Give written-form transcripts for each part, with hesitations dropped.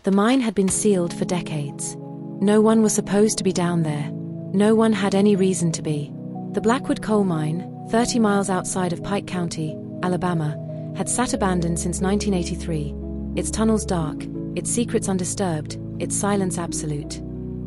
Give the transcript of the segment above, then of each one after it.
The mine had been sealed for decades. No one was supposed to be down there. No one had any reason to be. The Blackwood coal mine, 30 miles outside of Pike County, Alabama, had sat abandoned since 1983, its tunnels dark, its secrets undisturbed, its silence absolute.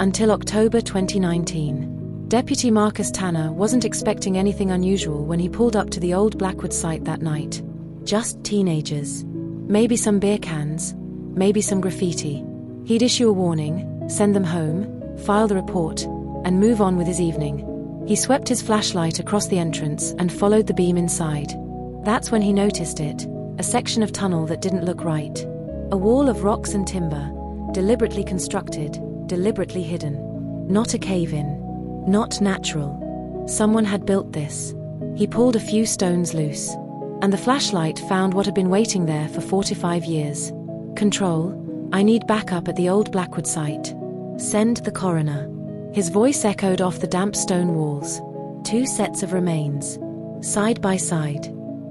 Until October 2019. Deputy Marcus Tanner wasn't expecting anything unusual when he pulled up to the old Blackwood site that night. Just teenagers. Maybe some beer cans, maybe some graffiti. He'd issue a warning, send them home, file the report, and move on with his evening. He swept his flashlight across the entrance and followed the beam inside. That's when he noticed it, a section of tunnel that didn't look right. A wall of rocks and timber, deliberately constructed, deliberately hidden. Not a cave-in. Not natural. Someone had built this. He pulled a few stones loose. And the flashlight found what had been waiting there for 45 years. Control, I need backup at the old Blackwood site. Send the coroner. His voice echoed off the damp stone walls. 2 sets of remains. Side by side.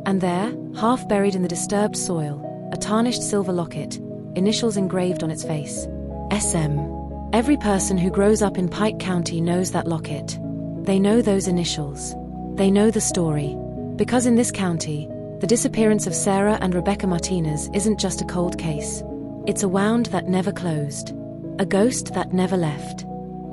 And there, half buried in the disturbed soil, a tarnished silver locket, initials engraved on its face. SM. Every person who grows up in Pike County knows that locket. They know those initials. They know the story. Because in this county, the disappearance of Sarah and Rebecca Martinez isn't just a cold case. It's a wound that never closed. A ghost that never left.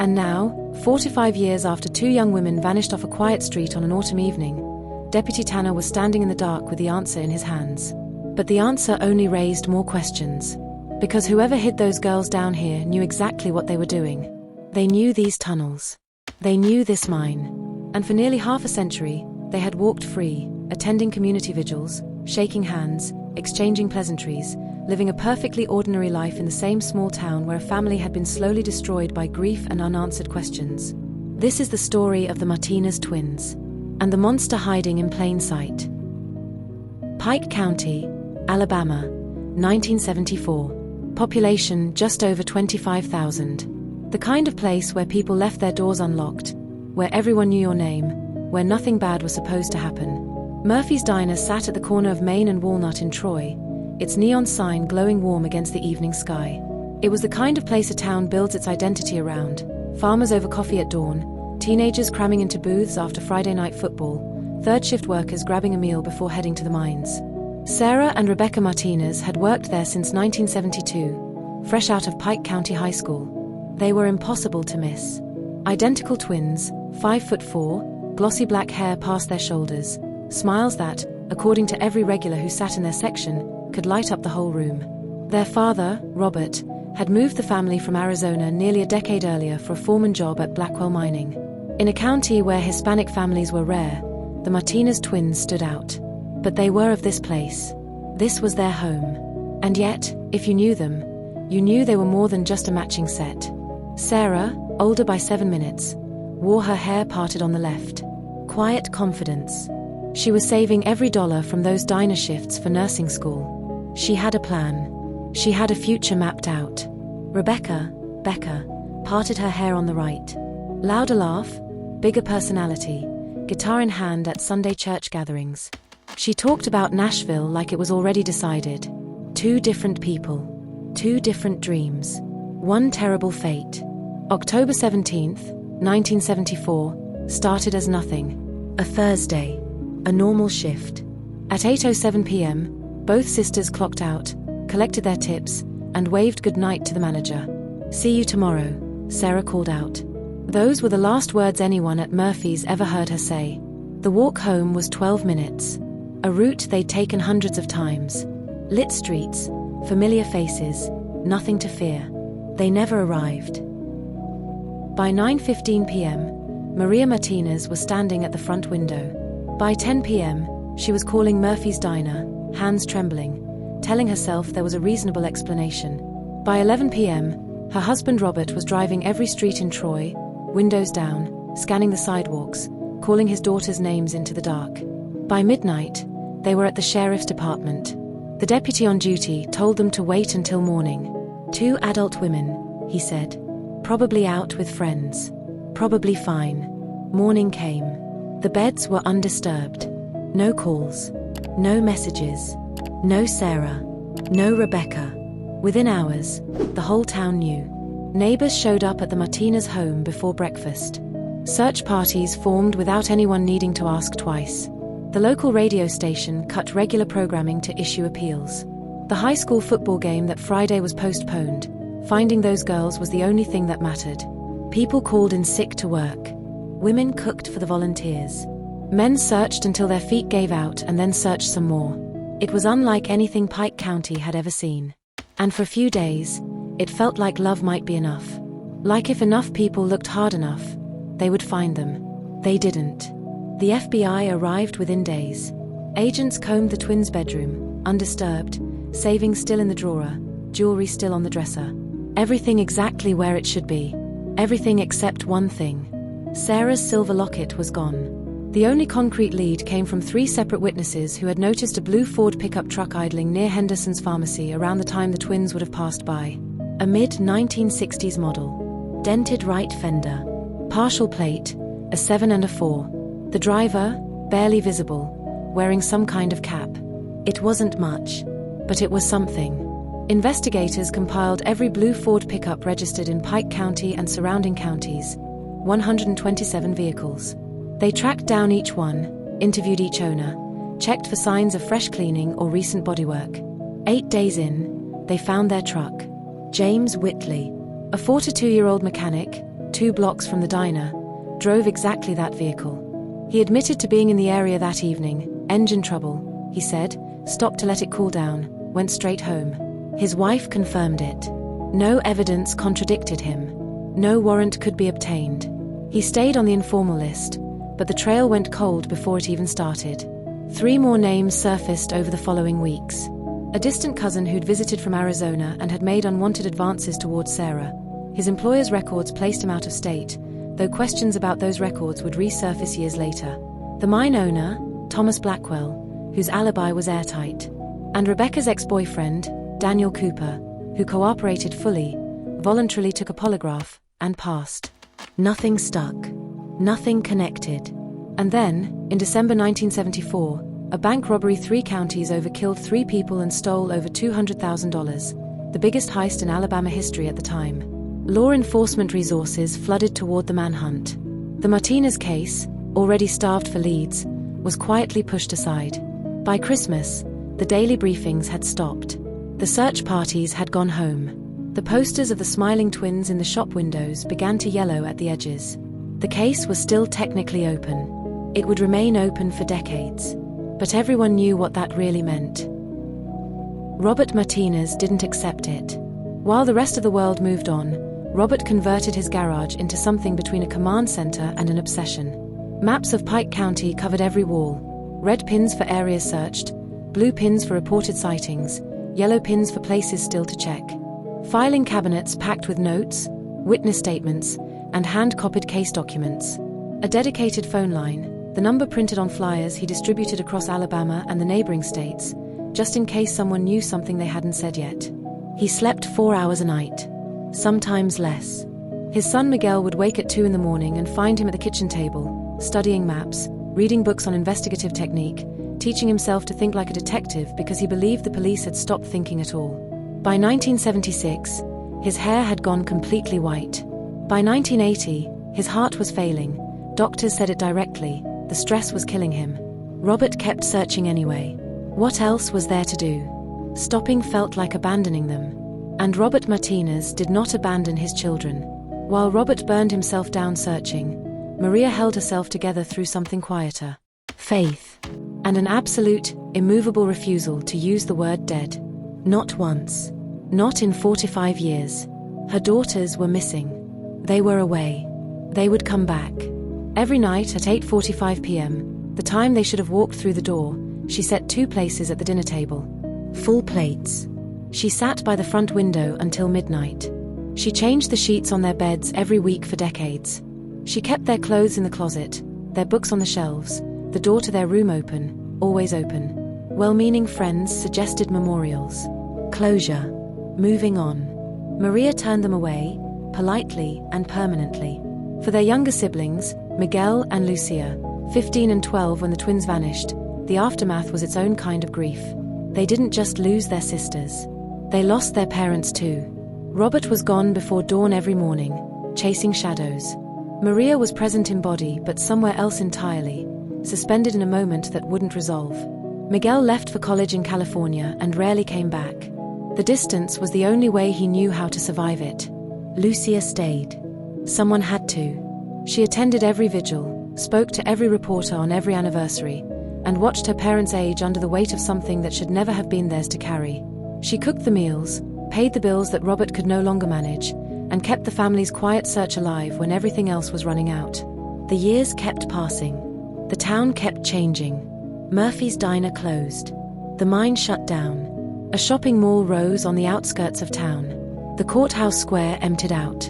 And now, 45 years after 2 young women vanished off a quiet street on an autumn evening, Deputy Tanner was standing in the dark with the answer in his hands. But the answer only raised more questions. Because whoever hid those girls down here knew exactly what they were doing. They knew these tunnels. They knew this mine. And for nearly half a century, they had walked free, attending community vigils, shaking hands, exchanging pleasantries, living a perfectly ordinary life in the same small town where a family had been slowly destroyed by grief and unanswered questions. This is the story of the Martinez twins. And the monster hiding in plain sight. Pike County, Alabama, 1974. Population just over 25,000. The kind of place where people left their doors unlocked, where everyone knew your name, where nothing bad was supposed to happen. Murphy's Diner sat at the corner of Main and Walnut in Troy, its neon sign glowing warm against the evening sky. It was the kind of place a town builds its identity around. Farmers over coffee at dawn, teenagers cramming into booths after Friday night football, third-shift workers grabbing a meal before heading to the mines. Sarah and Rebecca Martinez had worked there since 1972, fresh out of Pike County High School. They were impossible to miss. Identical twins, 5'4", glossy black hair past their shoulders, smiles that, according to every regular who sat in their section, could light up the whole room. Their father, Robert, had moved the family from Arizona nearly a decade earlier for a foreman job at Blackwell Mining. In a county where Hispanic families were rare, the Martinez twins stood out. But they were of this place. This was their home. And yet, if you knew them, you knew they were more than just a matching set. Sarah, older by 7 minutes, wore her hair parted on the left. Quiet confidence. She was saving every dollar from those diner shifts for nursing school. She had a plan. She had a future mapped out. Rebecca, Becca, parted her hair on the right. Louder laugh, bigger personality, guitar in hand at Sunday church gatherings. She talked about Nashville like it was already decided. 2 different people. 2 different dreams. 1 terrible fate. October 17th, 1974, started as nothing. A Thursday. A normal shift. At 8:07 p.m., both sisters clocked out, collected their tips, and waved goodnight to the manager. "See you tomorrow," Sarah called out. Those were the last words anyone at Murphy's ever heard her say. The walk home was 12 minutes. A route they'd taken hundreds of times. Lit streets, familiar faces, nothing to fear. They never arrived. By 9:15 p.m., Maria Martinez was standing at the front window. By 10 p.m., she was calling Murphy's Diner, hands trembling, telling herself there was a reasonable explanation. By 11 p.m., her husband Robert was driving every street in Troy, windows down, scanning the sidewalks, calling his daughters' names into the dark. By midnight, they were at the sheriff's department. The deputy on duty told them to wait until morning. 2 adult women, he said. Probably out with friends. Probably fine. Morning came. The beds were undisturbed. No calls. No messages. No Sarah. No Rebecca. Within hours, the whole town knew. Neighbors showed up at the Martinez home before breakfast. Search parties formed without anyone needing to ask twice. The local radio station cut regular programming to issue appeals. The high school football game that Friday was postponed. Finding those girls was the only thing that mattered. People called in sick to work. Women cooked for the volunteers. Men searched until their feet gave out and then searched some more. It was unlike anything Pike County had ever seen. And for a few days, it felt like love might be enough. Like if enough people looked hard enough, they would find them. They didn't. The FBI arrived within days. Agents combed the twins' bedroom, undisturbed, savings still in the drawer, jewelry still on the dresser. Everything exactly where it should be. Everything except one thing. Sarah's silver locket was gone. The only concrete lead came from 3 separate witnesses who had noticed a blue Ford pickup truck idling near Henderson's pharmacy around the time the twins would have passed by. A mid-1960s model. Dented right fender. Partial plate, a 7 and a 4. The driver, barely visible, wearing some kind of cap. It wasn't much, but it was something. Investigators compiled every blue Ford pickup registered in Pike County and surrounding counties, 127 vehicles. They tracked down each one, interviewed each owner, checked for signs of fresh cleaning or recent bodywork. 8 days in, they found their truck. James Whitley, a 42-year-old mechanic, 2 blocks from the diner, drove exactly that vehicle. He admitted to being in the area that evening. Engine trouble, he said, stopped to let it cool down, went straight home. His wife confirmed it. No evidence contradicted him. No warrant could be obtained. He stayed on the informal list, but the trail went cold before it even started. 3 more names surfaced over the following weeks. A distant cousin who'd visited from Arizona and had made unwanted advances towards Sarah. His employer's records placed him out of state, though questions about those records would resurface years later. The mine owner, Thomas Blackwell, whose alibi was airtight. And Rebecca's ex-boyfriend, Daniel Cooper, who cooperated fully, voluntarily took a polygraph, and passed. Nothing stuck. Nothing connected. And then, in December 1974, a bank robbery 3 counties over killed 3 people and stole over $200,000, the biggest heist in Alabama history at the time. Law enforcement resources flooded toward the manhunt. The Martinez case, already starved for leads, was quietly pushed aside. By Christmas, the daily briefings had stopped. The search parties had gone home. The posters of the smiling twins in the shop windows began to yellow at the edges. The case was still technically open. It would remain open for decades. But everyone knew what that really meant. Robert Martinez didn't accept it. While the rest of the world moved on, Robert converted his garage into something between a command center and an obsession. Maps of Pike County covered every wall. Red pins for areas searched, blue pins for reported sightings, yellow pins for places still to check. Filing cabinets packed with notes, witness statements, and hand-copied case documents. A dedicated phone line, the number printed on flyers he distributed across Alabama and the neighboring states, just in case someone knew something they hadn't said yet. He slept 4 hours a night. Sometimes less. His son Miguel would wake at 2 in the morning and find him at the kitchen table, studying maps, reading books on investigative technique, teaching himself to think like a detective because he believed the police had stopped thinking at all. By 1976, his hair had gone completely white. By 1980, his heart was failing. Doctors said it directly, the stress was killing him. Robert kept searching anyway. What else was there to do? Stopping felt like abandoning them. And Robert Martinez did not abandon his children. While Robert burned himself down searching, Maria held herself together through something quieter. Faith. And an absolute, immovable refusal to use the word dead. Not once. Not in 45 years. Her daughters were missing. They were away. They would come back. Every night at 8:45 p.m., the time they should have walked through the door, she set 2 places at the dinner table. Full plates. She sat by the front window until midnight. She changed the sheets on their beds every week for decades. She kept their clothes in the closet, their books on the shelves, the door to their room open, always open. Well-meaning friends suggested memorials. Closure. Moving on. Maria turned them away, politely and permanently. For their younger siblings, Miguel and Lucia, 15 and 12 when the twins vanished, the aftermath was its own kind of grief. They didn't just lose their sisters. They lost their parents too. Robert was gone before dawn every morning, chasing shadows. Maria was present in body but somewhere else entirely, suspended in a moment that wouldn't resolve. Miguel left for college in California and rarely came back. The distance was the only way he knew how to survive it. Lucia stayed. Someone had to. She attended every vigil, spoke to every reporter on every anniversary, and watched her parents age under the weight of something that should never have been theirs to carry. She cooked the meals, paid the bills that Robert could no longer manage, and kept the family's quiet search alive when everything else was running out. The years kept passing. The town kept changing. Murphy's Diner closed. The mine shut down. A shopping mall rose on the outskirts of town. The courthouse square emptied out.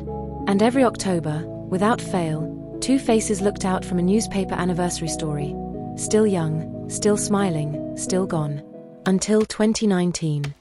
And every October, without fail, two faces looked out from a newspaper anniversary story. Still young, still smiling, still gone. Until 2019.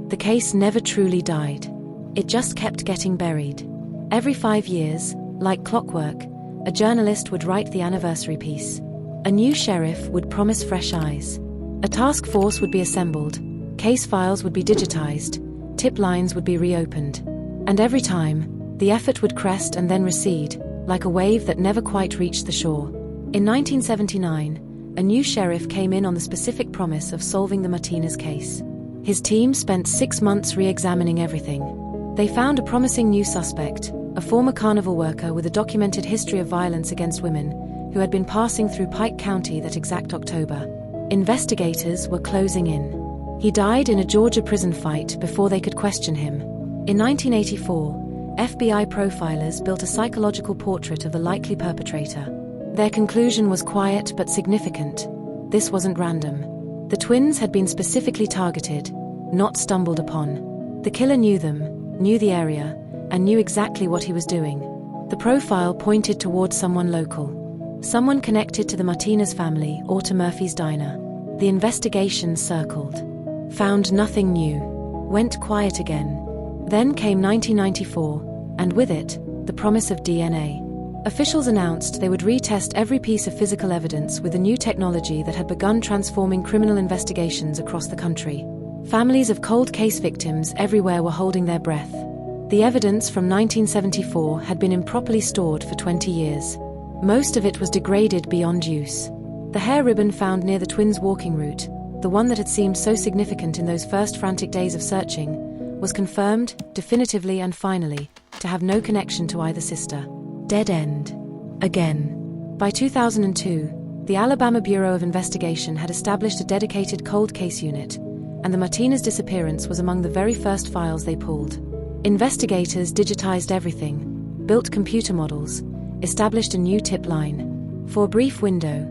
The case never truly died. It just kept getting buried. Every 5 years, like clockwork, a journalist would write the anniversary piece. A new sheriff would promise fresh eyes. A task force would be assembled, case files would be digitized, tip lines would be reopened. And every time, the effort would crest and then recede, like a wave that never quite reached the shore. In 1979, a new sheriff came in on the specific promise of solving the Martinez case. His team spent 6 months re-examining everything. They found a promising new suspect, a former carnival worker with a documented history of violence against women, who had been passing through Pike County that exact October. Investigators were closing in. He died in a Georgia prison fight before they could question him. In 1984, FBI profilers built a psychological portrait of the likely perpetrator. Their conclusion was quiet but significant. This wasn't random. The twins had been specifically targeted, not stumbled upon. The killer knew them, knew the area, and knew exactly what he was doing. The profile pointed towards someone local. Someone connected to the Martinez family or to Murphy's Diner. The investigation circled. Found nothing new. Went quiet again. Then came 1994, and with it, the promise of DNA. Officials announced they would retest every piece of physical evidence with a new technology that had begun transforming criminal investigations across the country. Families of cold case victims everywhere were holding their breath. The evidence from 1974 had been improperly stored for 20 years. Most of it was degraded beyond use. The hair ribbon found near the twins' walking route, the one that had seemed so significant in those first frantic days of searching, was confirmed, definitively and finally, to have no connection to either sister. Dead end. Again. By 2002, the Alabama Bureau of Investigation had established a dedicated cold case unit, and the Martinez disappearance was among the very first files they pulled. Investigators digitized everything, built computer models, established a new tip line. For a brief window,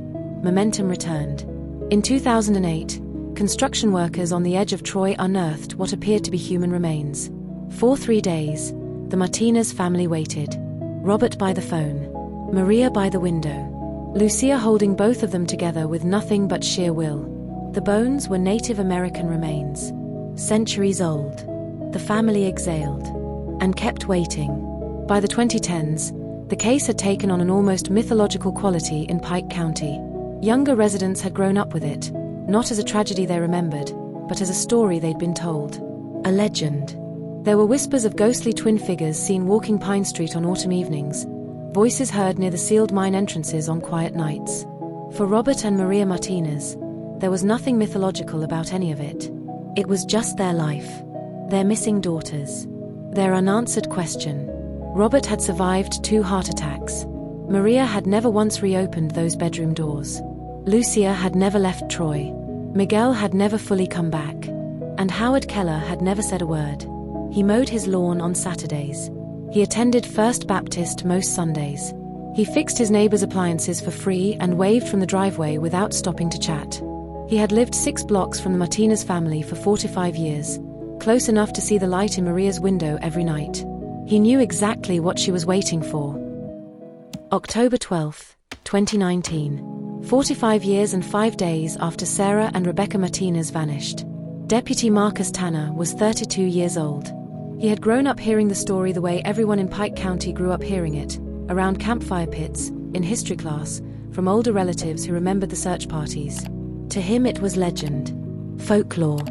momentum returned. In 2008, construction workers on the edge of Troy unearthed what appeared to be human remains. For 3 days, the Martinez family waited. Robert by the phone, Maria by the window, Lucia holding both of them together with nothing but sheer will. The bones were Native American remains, centuries old. The family exhaled and kept waiting. By the 2010s, the case had taken on an almost mythological quality in Pike County. Younger residents had grown up with it, not as a tragedy they remembered, but as a story they'd been told. A legend. There were whispers of ghostly twin figures seen walking Pine Street on autumn evenings, voices heard near the sealed mine entrances on quiet nights. For Robert and Maria Martinez, there was nothing mythological about any of it. It was just their life, their missing daughters, their unanswered question. Robert had survived 2 heart attacks. Maria had never once reopened those bedroom doors. Lucia had never left Troy. Miguel had never fully come back. And Howard Keller had never said a word. He mowed his lawn on Saturdays. He attended First Baptist most Sundays. He fixed his neighbor's appliances for free and waved from the driveway without stopping to chat. He had lived 6 blocks from the Martinez family for 45 years, close enough to see the light in Maria's window every night. He knew exactly what she was waiting for. October 12, 2019. 45 years and 5 days after Sarah and Rebecca Martinez vanished. Deputy Marcus Tanner was 32 years old. He had grown up hearing the story the way everyone in Pike County grew up hearing it, around campfire pits, in history class, from older relatives who remembered the search parties. To him it was legend. Folklore.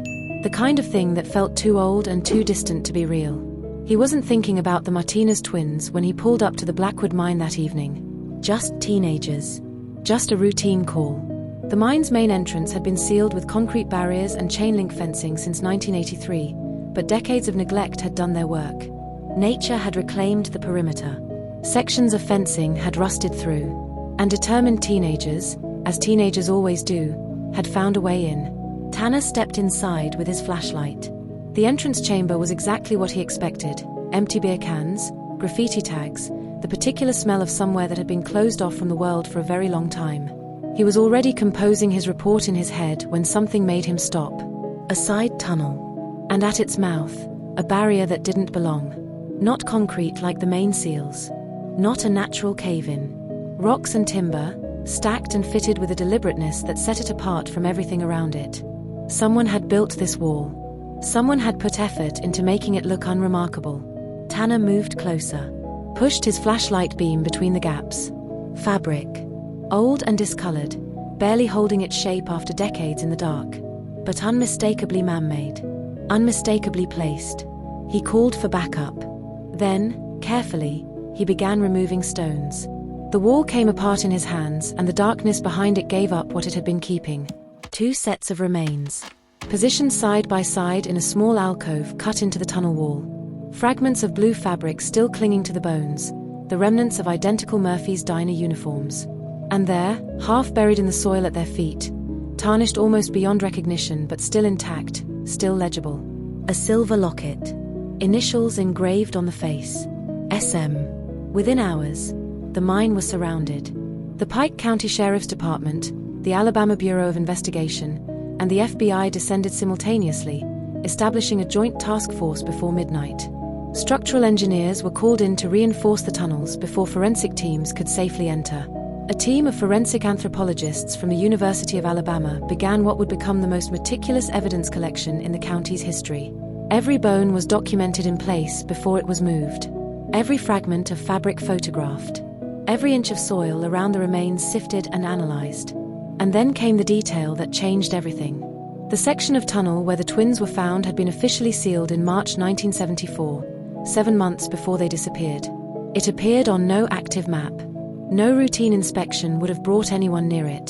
The kind of thing that felt too old and too distant to be real. He wasn't thinking about the Martinez twins when he pulled up to the Blackwood mine that evening. Just teenagers. Just a routine call. The mine's main entrance had been sealed with concrete barriers and chain-link fencing since 1983, but decades of neglect had done their work. Nature had reclaimed the perimeter. Sections of fencing had rusted through, and determined teenagers, as teenagers always do, had found a way in. Tanner stepped inside with his flashlight. The entrance chamber was exactly what he expected: empty beer cans, graffiti tags, the particular smell of somewhere that had been closed off from the world for a very long time. He was already composing his report in his head when something made him stop. A side tunnel. And at its mouth, a barrier that didn't belong. Not concrete like the main seals. Not a natural cave-in. Rocks and timber, stacked and fitted with a deliberateness that set it apart from everything around it. Someone had built this wall. Someone had put effort into making it look unremarkable. Tanner moved closer. Pushed his flashlight beam between the gaps. Fabric. Old and discolored, barely holding its shape after decades in the dark. But unmistakably man-made. Unmistakably placed. He called for backup. Then, carefully, he began removing stones. The wall came apart in his hands, and the darkness behind it gave up what it had been keeping. 2 sets of remains. Positioned side by side in a small alcove cut into the tunnel wall. Fragments of blue fabric still clinging to the bones, the remnants of identical Murphy's Diner uniforms. And there, half buried in the soil at their feet, tarnished almost beyond recognition but still intact, still legible. A silver locket. Initials engraved on the face. SM. Within hours, the mine was surrounded. The Pike County Sheriff's Department, the Alabama Bureau of Investigation, and the FBI descended simultaneously, establishing a joint task force before midnight. Structural engineers were called in to reinforce the tunnels before forensic teams could safely enter. A team of forensic anthropologists from the University of Alabama began what would become the most meticulous evidence collection in the county's history. Every bone was documented in place before it was moved. Every fragment of fabric photographed. Every inch of soil around the remains sifted and analyzed. And then came the detail that changed everything. The section of tunnel where the twins were found had been officially sealed in March 1974, 7 months before they disappeared. It appeared on no active map. No routine inspection would have brought anyone near it.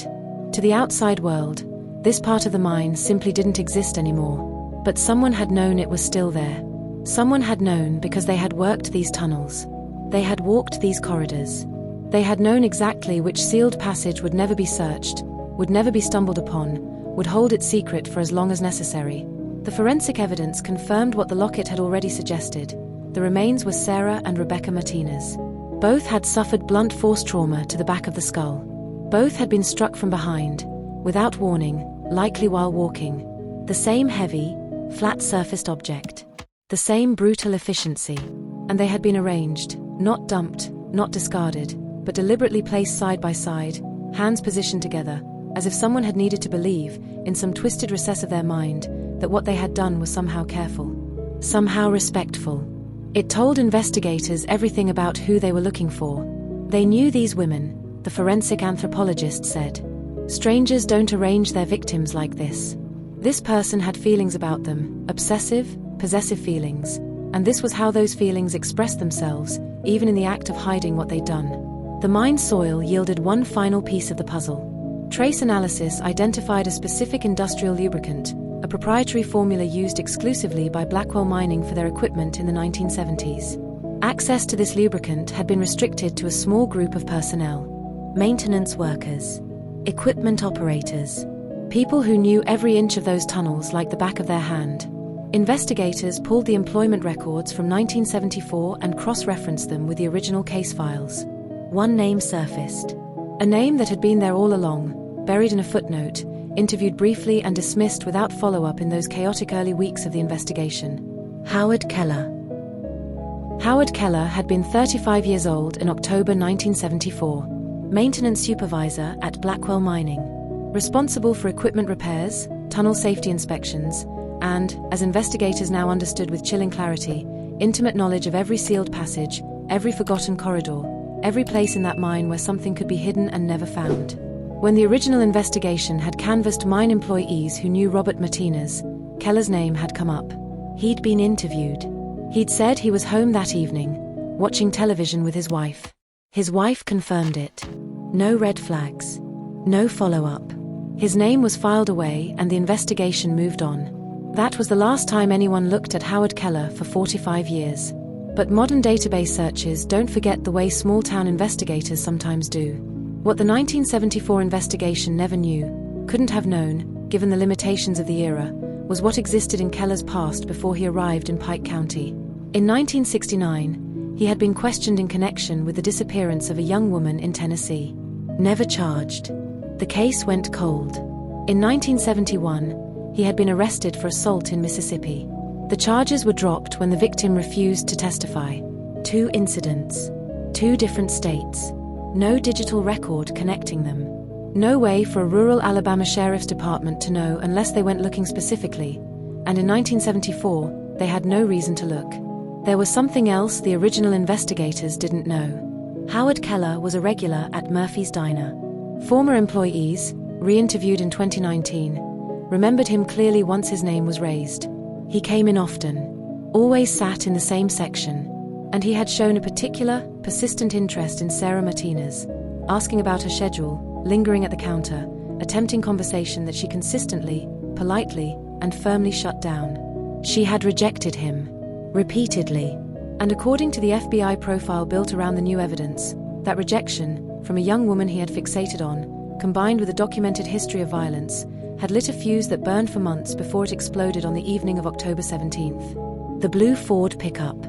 To the outside world, this part of the mine simply didn't exist anymore. But someone had known it was still there. Someone had known because they had worked these tunnels. They had walked these corridors. They had known exactly which sealed passage would never be searched, would never be stumbled upon, would hold its secret for as long as necessary. The forensic evidence confirmed what the locket had already suggested. The remains were Sarah and Rebecca Martinez. Both had suffered blunt force trauma to the back of the skull. Both had been struck from behind, without warning, likely while walking. The same heavy, flat-surfaced object. The same brutal efficiency. And they had been arranged, not dumped, not discarded, but deliberately placed side by side, hands positioned together, as if someone had needed to believe, in some twisted recess of their mind, that what they had done was somehow careful. Somehow respectful. It told investigators everything about who they were looking for. They knew these women, the forensic anthropologist said. Strangers don't arrange their victims like this. This person had feelings about them, obsessive, possessive feelings, and this was how those feelings expressed themselves, even in the act of hiding what they'd done. The mine soil yielded one final piece of the puzzle. Trace analysis identified a specific industrial lubricant, a proprietary formula used exclusively by Blackwell Mining for their equipment in the 1970s. Access to this lubricant had been restricted to a small group of personnel. Maintenance workers. Equipment operators. People who knew every inch of those tunnels like the back of their hand. Investigators pulled the employment records from 1974 and cross-referenced them with the original case files. One name surfaced. A name that had been there all along, buried in a footnote, interviewed briefly and dismissed without follow-up in those chaotic early weeks of the investigation. Howard Keller. Howard Keller had been 35 years old in October 1974. Maintenance supervisor at Blackwell Mining. Responsible for equipment repairs, tunnel safety inspections, and, as investigators now understood with chilling clarity, intimate knowledge of every sealed passage, every forgotten corridor, every place in that mine where something could be hidden and never found. When the original investigation had canvassed mine employees who knew Robert Martinez, Keller's name had come up. He'd been interviewed. He'd said he was home that evening, watching television with his wife. His wife confirmed it. No red flags. No follow-up. His name was filed away and the investigation moved on. That was the last time anyone looked at Howard Keller for 45 years. But modern database searches don't forget the way small-town investigators sometimes do. What the 1974 investigation never knew, couldn't have known, given the limitations of the era, was what existed in Keller's past before he arrived in Pike County. In 1969, he had been questioned in connection with the disappearance of a young woman in Tennessee. Never charged. The case went cold. In 1971, he had been arrested for assault in Mississippi. The charges were dropped when the victim refused to testify. 2 incidents. 2 different states. No digital record connecting them. No way for a rural Alabama Sheriff's Department to know unless they went looking specifically. And in 1974, they had no reason to look. There was something else the original investigators didn't know. Howard Keller was a regular at Murphy's Diner. Former employees, re-interviewed in 2019, remembered him clearly once his name was raised. He came in often, always sat in the same section, and he had shown a particular, persistent interest in Sarah Martinez, asking about her schedule, lingering at the counter, attempting conversation that she consistently, politely, and firmly shut down. She had rejected him, repeatedly, and according to the FBI profile built around the new evidence, that rejection, from a young woman he had fixated on, combined with a documented history of violence, had lit a fuse that burned for months before it exploded on the evening of October 17th. The blue Ford pickup.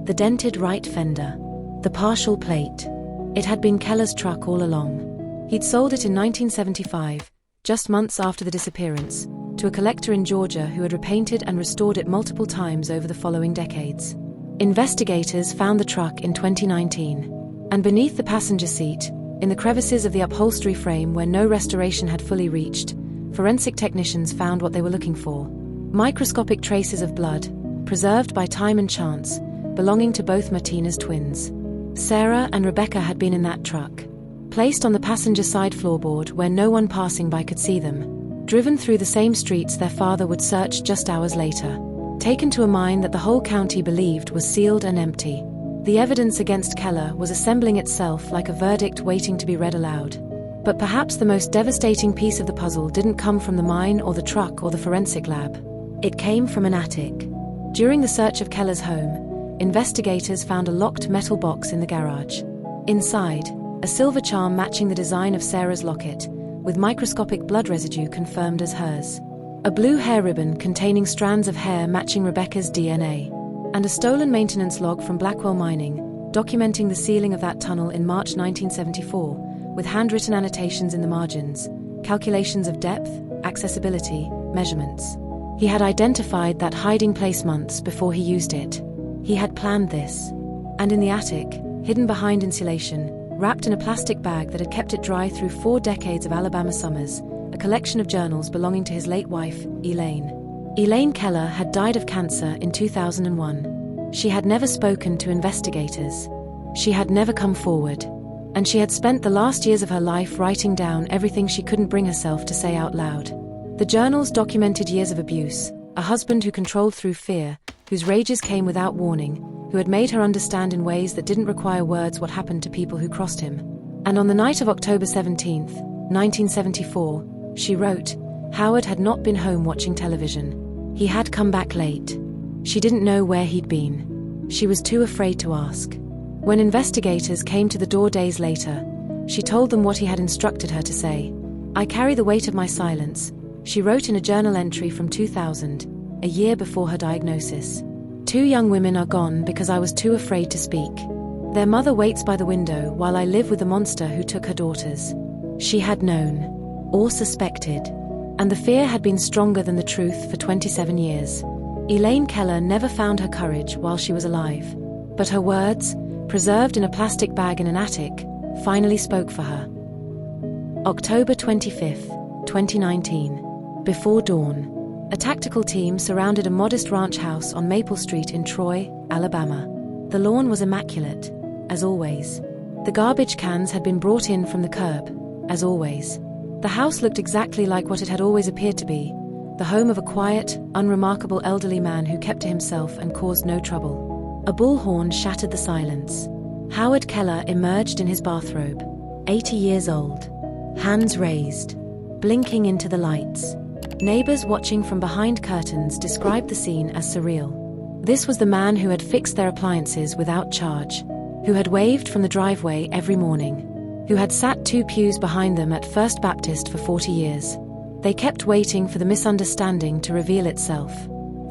The dented right fender. The partial plate. It had been Keller's truck all along. He'd sold it in 1975, just months after the disappearance, to a collector in Georgia who had repainted and restored it multiple times over the following decades. Investigators found the truck in 2019, and beneath the passenger seat, in the crevices of the upholstery frame where no restoration had fully reached, forensic technicians found what they were looking for. Microscopic traces of blood, preserved by time and chance, belonging to both Martinez twins. Sarah and Rebecca had been in that truck. Placed on the passenger side floorboard where no one passing by could see them. Driven through the same streets their father would search just hours later. Taken to a mine that the whole county believed was sealed and empty. The evidence against Keller was assembling itself like a verdict waiting to be read aloud. But perhaps the most devastating piece of the puzzle didn't come from the mine or the truck or the forensic lab. It came from an attic. During the search of Keller's home, investigators found a locked metal box in the garage. Inside, a silver charm matching the design of Sarah's locket, with microscopic blood residue confirmed as hers. A blue hair ribbon containing strands of hair matching Rebecca's DNA. And a stolen maintenance log from Blackwell Mining, documenting the sealing of that tunnel in March 1974, with handwritten annotations in the margins, calculations of depth, accessibility, measurements. He had identified that hiding place months before he used it. He had planned this. And in the attic, hidden behind insulation, wrapped in a plastic bag that had kept it dry through 4 decades of Alabama summers, a collection of journals belonging to his late wife, Elaine. Elaine Keller had died of cancer in 2001. She had never spoken to investigators. She had never come forward. And she had spent the last years of her life writing down everything she couldn't bring herself to say out loud. The journals documented years of abuse, a husband who controlled through fear, whose rages came without warning, who had made her understand in ways that didn't require words what happened to people who crossed him. And on the night of October 17th, 1974, she wrote, Howard had not been home watching television. He had come back late. She didn't know where he'd been. She was too afraid to ask. When investigators came to the door days later, she told them what he had instructed her to say. I carry the weight of my silence, she wrote in a journal entry from 2000, a year before her diagnosis. 2 young women are gone because I was too afraid to speak. Their mother waits by the window while I live with the monster who took her daughters. She had known, or suspected, and the fear had been stronger than the truth for 27 years. Elaine Keller never found her courage while she was alive, but her words, preserved in a plastic bag in an attic, finally spoke for her. October 25, 2019. Before dawn, a tactical team surrounded a modest ranch house on Maple Street in Troy, Alabama. The lawn was immaculate, as always. The garbage cans had been brought in from the curb, as always. The house looked exactly like what it had always appeared to be, the home of a quiet, unremarkable elderly man who kept to himself and caused no trouble. A bullhorn shattered the silence. Howard Keller emerged in his bathrobe, 80 years old, hands raised, blinking into the lights. Neighbors watching from behind curtains described the scene as surreal. This was the man who had fixed their appliances without charge, who had waved from the driveway every morning, who had sat 2 pews behind them at First Baptist for 40 years. They kept waiting for the misunderstanding to reveal itself,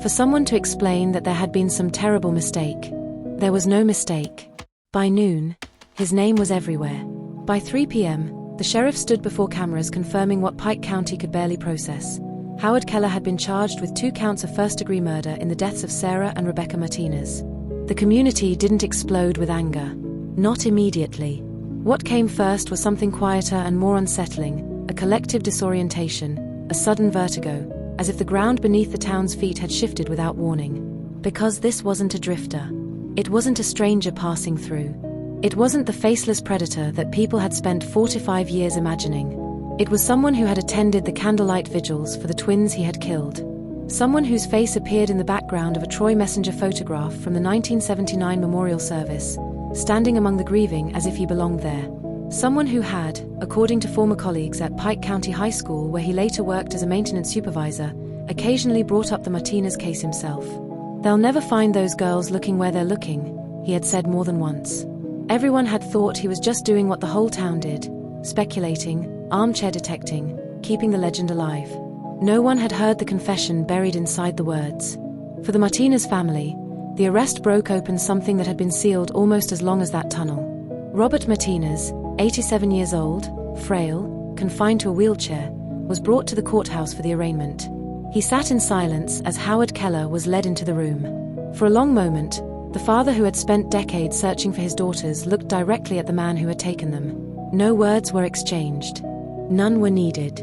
for someone to explain that there had been some terrible mistake. There was no mistake. By noon, his name was everywhere. By 3 p.m., the sheriff stood before cameras confirming what Pike County could barely process. Howard Keller had been charged with 2 counts of first-degree murder in the deaths of Sarah and Rebecca Martinez. The community didn't explode with anger. Not immediately. What came first was something quieter and more unsettling, a collective disorientation, a sudden vertigo, as if the ground beneath the town's feet had shifted without warning. Because this wasn't a drifter. It wasn't a stranger passing through. It wasn't the faceless predator that people had spent 45 years imagining. It was someone who had attended the candlelight vigils for the twins he had killed. Someone whose face appeared in the background of a Troy Messenger photograph from the 1979 memorial service, standing among the grieving as if he belonged there. Someone who had, according to former colleagues at Pike County High School where he later worked as a maintenance supervisor, occasionally brought up the Martinez case himself. "They'll never find those girls looking where they're looking," he had said more than once. Everyone had thought he was just doing what the whole town did, speculating, armchair detecting, keeping the legend alive. No one had heard the confession buried inside the words. For the Martinez family, the arrest broke open something that had been sealed almost as long as that tunnel. Robert Martinez, 87 years old, frail, confined to a wheelchair, was brought to the courthouse for the arraignment. He sat in silence as Howard Keller was led into the room. For a long moment, the father who had spent decades searching for his daughters looked directly at the man who had taken them. No words were exchanged. None were needed.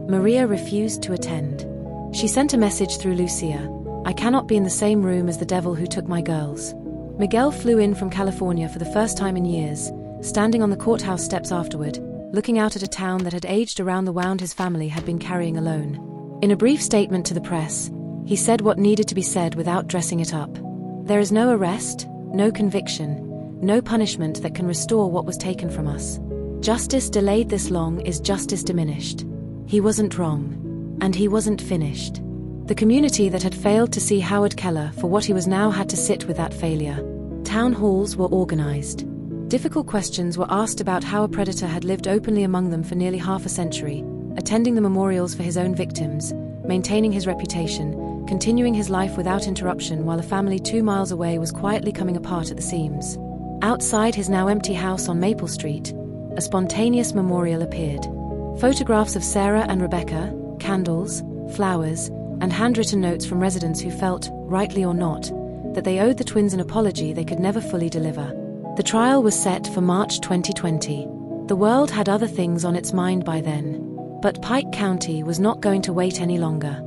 Maria refused to attend. She sent a message through Lucia: "I cannot be in the same room as the devil who took my girls." Miguel flew in from California for the first time in years, standing on the courthouse steps afterward, looking out at a town that had aged around the wound his family had been carrying alone. In a brief statement to the press, he said what needed to be said without dressing it up. "There is no arrest, no conviction, no punishment that can restore what was taken from us. Justice delayed this long is justice diminished." He wasn't wrong. And he wasn't finished. The community that had failed to see Howard Keller for what he was now had to sit with that failure. Town halls were organized. Difficult questions were asked about how a predator had lived openly among them for nearly half a century, attending the memorials for his own victims, maintaining his reputation, continuing his life without interruption while a family 2 miles away was quietly coming apart at the seams. Outside his now empty house on Maple Street, a spontaneous memorial appeared. Photographs of Sarah and Rebecca, candles, flowers, and handwritten notes from residents who felt, rightly or not, that they owed the twins an apology they could never fully deliver. The trial was set for March 2020. The world had other things on its mind by then. But Pike County was not going to wait any longer.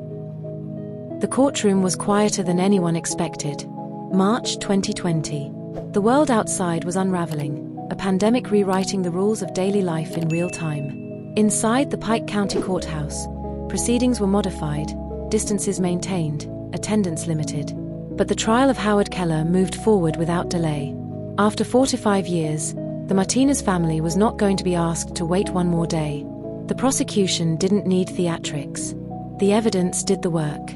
The courtroom was quieter than anyone expected. March 2020. The world outside was unraveling, a pandemic rewriting the rules of daily life in real time. Inside the Pike County Courthouse, proceedings were modified, distances maintained, attendance limited. But the trial of Howard Keller moved forward without delay. After 45 years, the Martinez family was not going to be asked to wait one more day. The prosecution didn't need theatrics. The evidence did the work.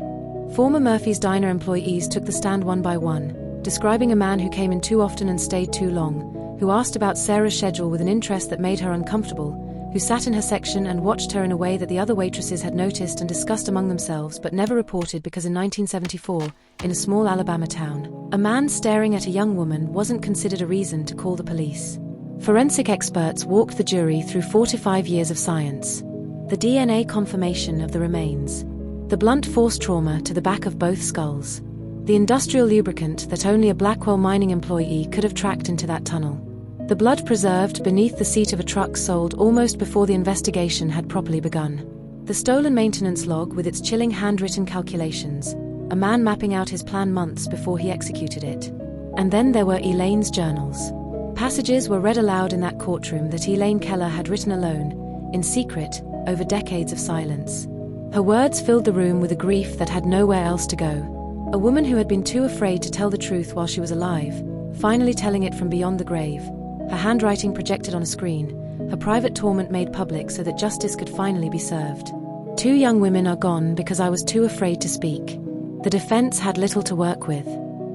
Former Murphy's Diner employees took the stand one by one, describing a man who came in too often and stayed too long, who asked about Sarah's schedule with an interest that made her uncomfortable, who sat in her section and watched her in a way that the other waitresses had noticed and discussed among themselves but never reported because in 1974, in a small Alabama town, a man staring at a young woman wasn't considered a reason to call the police. Forensic experts walked the jury through 45 years of science. The DNA confirmation of the remains. The blunt force trauma to the back of both skulls. The industrial lubricant that only a Blackwell mining employee could have tracked into that tunnel. The blood preserved beneath the seat of a truck sold almost before the investigation had properly begun. The stolen maintenance log with its chilling handwritten calculations, a man mapping out his plan months before he executed it. And then there were Elaine's journals. Passages were read aloud in that courtroom that Elaine Keller had written alone, in secret, over decades of silence. Her words filled the room with a grief that had nowhere else to go. A woman who had been too afraid to tell the truth while she was alive, finally telling it from beyond the grave. Her handwriting projected on a screen, her private torment made public so that justice could finally be served. 2 young women are gone because I was too afraid to speak. The defense had little to work with.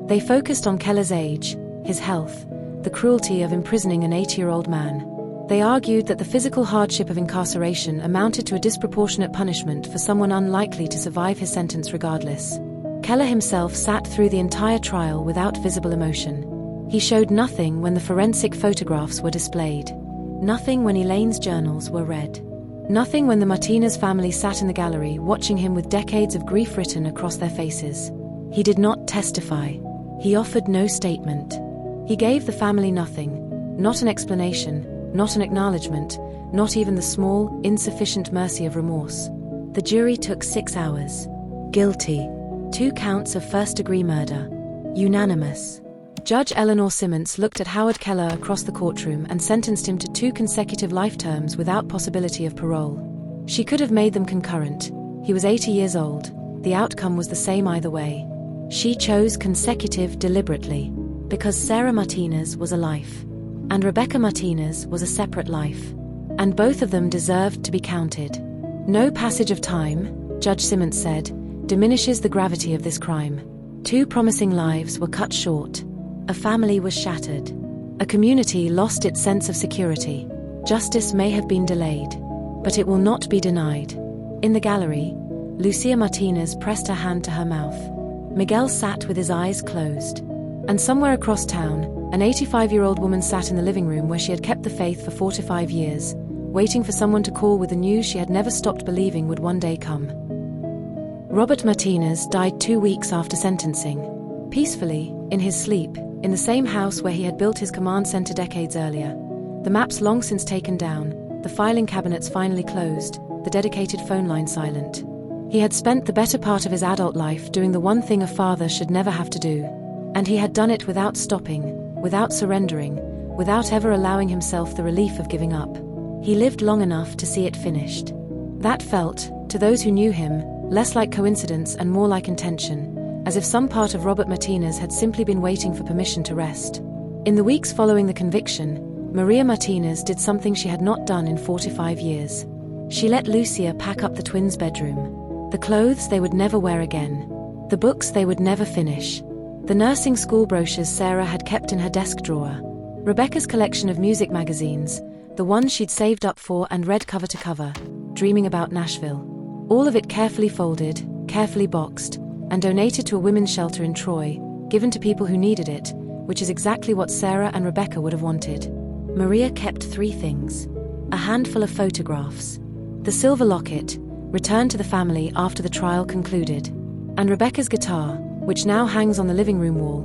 They focused on Keller's age, his health, the cruelty of imprisoning an 80-year-old man. They argued that the physical hardship of incarceration amounted to a disproportionate punishment for someone unlikely to survive his sentence regardless. Keller himself sat through the entire trial without visible emotion. He showed nothing when the forensic photographs were displayed. Nothing when Elaine's journals were read. Nothing when the Martinez family sat in the gallery watching him with decades of grief written across their faces. He did not testify. He offered no statement. He gave the family nothing, not an explanation, not an acknowledgement, not even the small, insufficient mercy of remorse. The jury took 6 hours. Guilty. 2 counts of first-degree murder. Unanimous. Judge Eleanor Simmons looked at Howard Keller across the courtroom and sentenced him to 2 consecutive life terms without possibility of parole. She could have made them concurrent. He was 80 years old. The outcome was the same either way. She chose consecutive deliberately, because Sarah Martinez was a life, and Rebecca Martinez was a separate life, and both of them deserved to be counted. No passage of time, Judge Simmons said, diminishes the gravity of this crime. 2 promising lives were cut short. A family was shattered. A community lost its sense of security. Justice may have been delayed, but it will not be denied. In the gallery, Lucia Martinez pressed her hand to her mouth. Miguel sat with his eyes closed. And somewhere across town, an 85-year-old woman sat in the living room where she had kept the faith for 4 to 5 years, waiting for someone to call with the news she had never stopped believing would one day come. Robert Martinez died 2 weeks after sentencing. Peacefully, in his sleep, in the same house where he had built his command center decades earlier. The maps long since taken down, the filing cabinets finally closed, the dedicated phone line silent. He had spent the better part of his adult life doing the one thing a father should never have to do. And he had done it without stopping, without surrendering, without ever allowing himself the relief of giving up. He lived long enough to see it finished. That felt, to those who knew him, less like coincidence and more like intention, as if some part of Robert Martinez had simply been waiting for permission to rest. In the weeks following the conviction, Maria Martinez did something she had not done in 4 to 5 years. She let Lucia pack up the twins' bedroom. The clothes they would never wear again. The books they would never finish. The nursing school brochures Sarah had kept in her desk drawer. Rebecca's collection of music magazines, the ones she'd saved up for and read cover to cover, dreaming about Nashville. All of it carefully folded, carefully boxed, and donated to a women's shelter in Troy, given to people who needed it, which is exactly what Sarah and Rebecca would have wanted. Maria kept 3 things. A handful of photographs. The silver locket, returned to the family after the trial concluded. And Rebecca's guitar, which now hangs on the living room wall,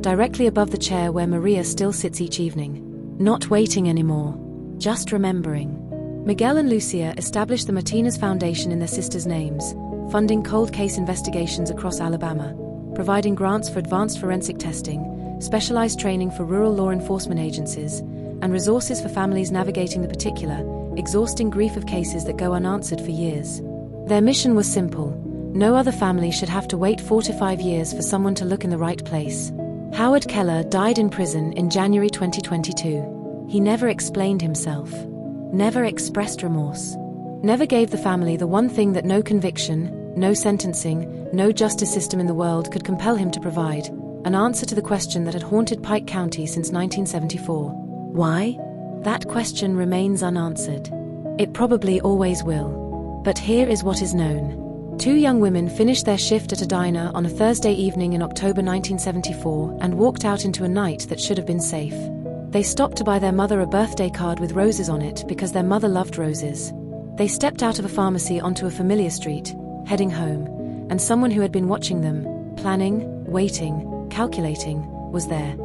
directly above the chair where Maria still sits each evening. Not waiting anymore, just remembering. Miguel and Lucia established the Martinez Foundation in their sisters' names, funding cold case investigations across Alabama, providing grants for advanced forensic testing, specialized training for rural law enforcement agencies, and resources for families navigating the particular, exhausting grief of cases that go unanswered for years. Their mission was simple. No other family should have to wait 4 to 5 years for someone to look in the right place. Howard Keller died in prison in January 2022. He never explained himself. Never expressed remorse. Never gave the family the one thing that no conviction, no sentencing, no justice system in the world could compel him to provide, an answer to the question that had haunted Pike County since 1974. Why? That question remains unanswered. It probably always will. But here is what is known. 2 young women finished their shift at a diner on a Thursday evening in October 1974 and walked out into a night that should have been safe. They stopped to buy their mother a birthday card with roses on it because their mother loved roses. They stepped out of a pharmacy onto a familiar street, heading home, and someone who had been watching them, planning, waiting, calculating, was there.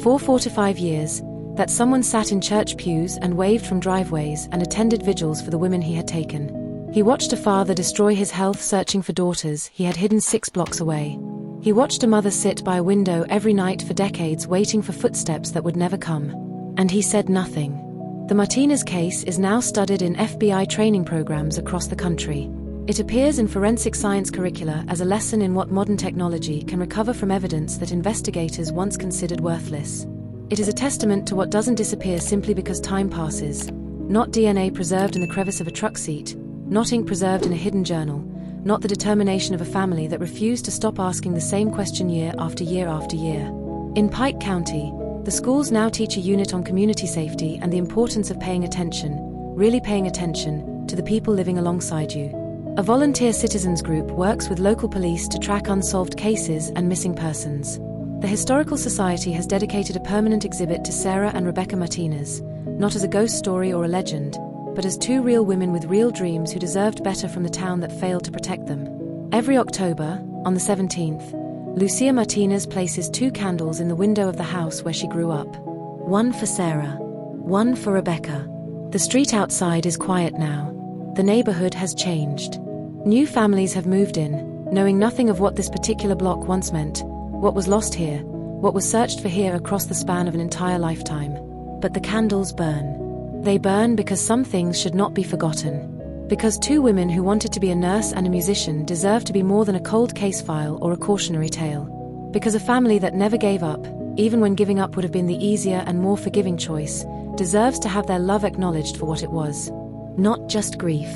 For 4 to 5 years, that someone sat in church pews and waved from driveways and attended vigils for the women he had taken. He watched a father destroy his health searching for daughters he had hidden 6 blocks away. He watched a mother sit by a window every night for decades waiting for footsteps that would never come. And he said nothing. The Martinez case is now studied in FBI training programs across the country. It appears in forensic science curricula as a lesson in what modern technology can recover from evidence that investigators once considered worthless. It is a testament to what doesn't disappear simply because time passes. Not DNA preserved in the crevice of a truck seat, not ink preserved in a hidden journal, not the determination of a family that refused to stop asking the same question year after year after year. In Pike County, the schools now teach a unit on community safety and the importance of paying attention, really paying attention, to the people living alongside you. A volunteer citizens group works with local police to track unsolved cases and missing persons. The Historical Society has dedicated a permanent exhibit to Sarah and Rebecca Martinez, not as a ghost story or a legend, but as two real women with real dreams who deserved better from the town that failed to protect them. Every October, on the 17th, Lucia Martinez places 2 candles in the window of the house where she grew up. One for Sarah, one for Rebecca. The street outside is quiet now. The neighborhood has changed. New families have moved in, knowing nothing of what this particular block once meant, what was lost here, what was searched for here across the span of an entire lifetime. But the candles burn. They burn because some things should not be forgotten. Because 2 women who wanted to be a nurse and a musician deserve to be more than a cold case file or a cautionary tale. Because a family that never gave up, even when giving up would have been the easier and more forgiving choice, deserves to have their love acknowledged for what it was. Not just grief.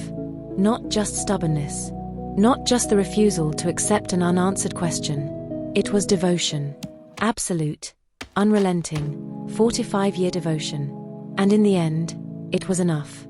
Not just stubbornness. Not just the refusal to accept an unanswered question. It was devotion. Absolute, unrelenting, 45-year devotion. And in the end, it was enough.